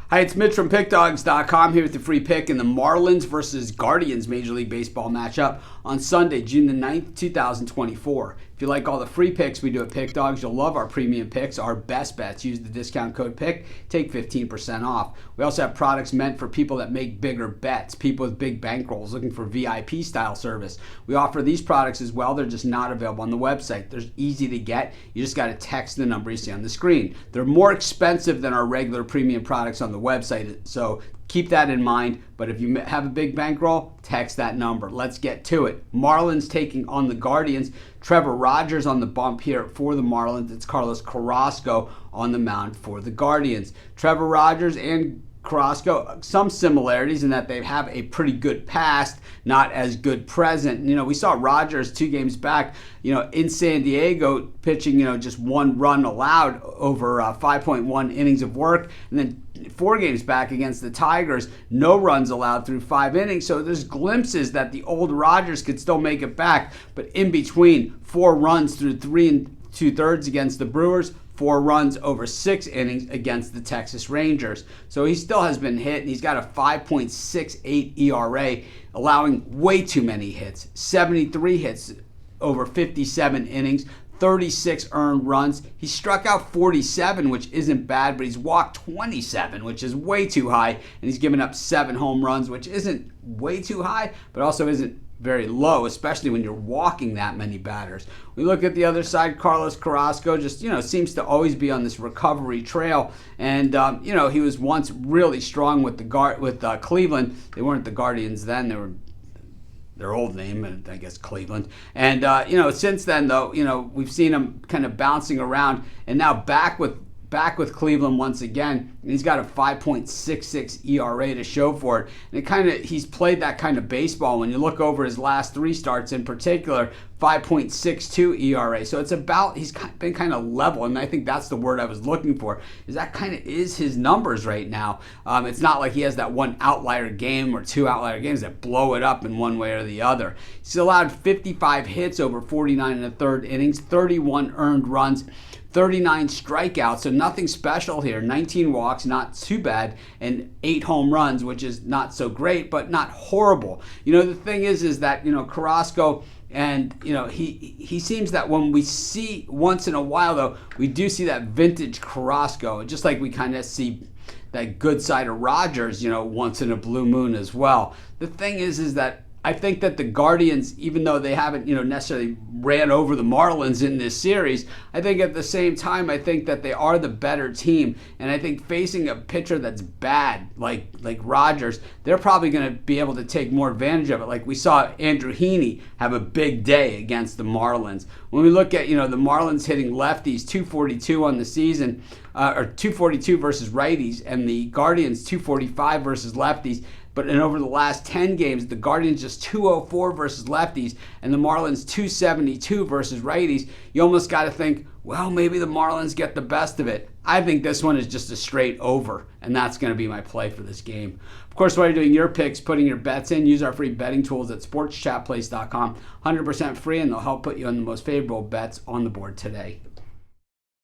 Hi, it's Mitch from Pickdawgz.com here with the free pick in the Marlins versus Guardians Major League Baseball matchup on Sunday, June the 9th, 2024. If you like all the free picks we do at Pick Dawgz, you'll love our premium picks, our best bets. Use the discount code PICK, take 15% off. We also have products meant for people that make bigger bets, people with big bankrolls looking for VIP style service. We offer these products as well. They're just not available on the website. They're easy to get. You just got to text the number you see on the screen. They're more expensive than our regular premium products on the website, so keep that in mind. But if you have a big bankroll, text that number. Let's get to it. Marlins taking on the Guardians. Trevor Rogers on the bump here for the Marlins. It's Carlos Carrasco on the mound for the Guardians. Trevor Rogers and Carrasco, some similarities in that they have a pretty good past, not as good present. We saw Rogers 2 games back, in San Diego pitching, just 1 run allowed over 5.1 innings of work. And then 4 games back against the Tigers, no runs allowed through 5 innings. So there's glimpses that the old Rogers could still make it back. But in between, 4 runs through 3 2/3 against the Brewers, 4 runs over 6 innings against the Texas Rangers. So he still has been hit, and he's got a 5.68 ERA, allowing way too many hits. 73 hits over 57 innings, 36 earned runs. He struck out 47, which isn't bad, but he's walked 27, which is way too high, and he's given up 7 home runs, which isn't way too high, but also isn't very low, especially when you're walking that many batters. We look at the other side. Carlos Carrasco just, seems to always be on this recovery trail. And, he was once really strong with Cleveland. They weren't the Guardians then. They were their old name, I guess Cleveland. And, since then, though, we've seen him kind of bouncing around, and now back with Cleveland once again, and he's got a 5.66 ERA to show for it. And he's played that kind of baseball. When you look over his last 3 starts in particular, 5.62 ERA. So he's been kind of level, and I think that's the word I was looking for, is that kind of is his numbers right now. It's not like he has that 1 outlier game or 2 outlier games that blow it up in one way or the other. He's allowed 55 hits over 49 1/3 innings, 31 earned runs, 39 strikeouts, so nothing special here. 19 walks, not too bad, and 8 home runs, which is not so great, but not horrible. The thing is that, Carrasco, and, he seems that when we see once in a while, though, we do see that vintage Carrasco, just like we kind of see that good side of Rogers, once in a blue moon as well. The thing is that I think that the Guardians, even though they haven't, necessarily ran over the Marlins in this series, I think at the same time, I think that they are the better team. And I think facing a pitcher that's bad, like Rogers, they're probably going to be able to take more advantage of it. Like we saw Andrew Heaney have a big day against the Marlins. When we look at, the Marlins hitting lefties, 242 on the season, or 242 versus righties, and the Guardians 245 versus lefties. But over the last 10 games, the Guardians just 204 versus lefties, and the Marlins 272 versus righties. You almost got to think, well, maybe the Marlins get the best of it. I think this one is just a straight over, and that's going to be my play for this game. Of course, while you're doing your picks, putting your bets in, use our free betting tools at sportschatplace.com. 100% free, and they'll help put you on the most favorable bets on the board today.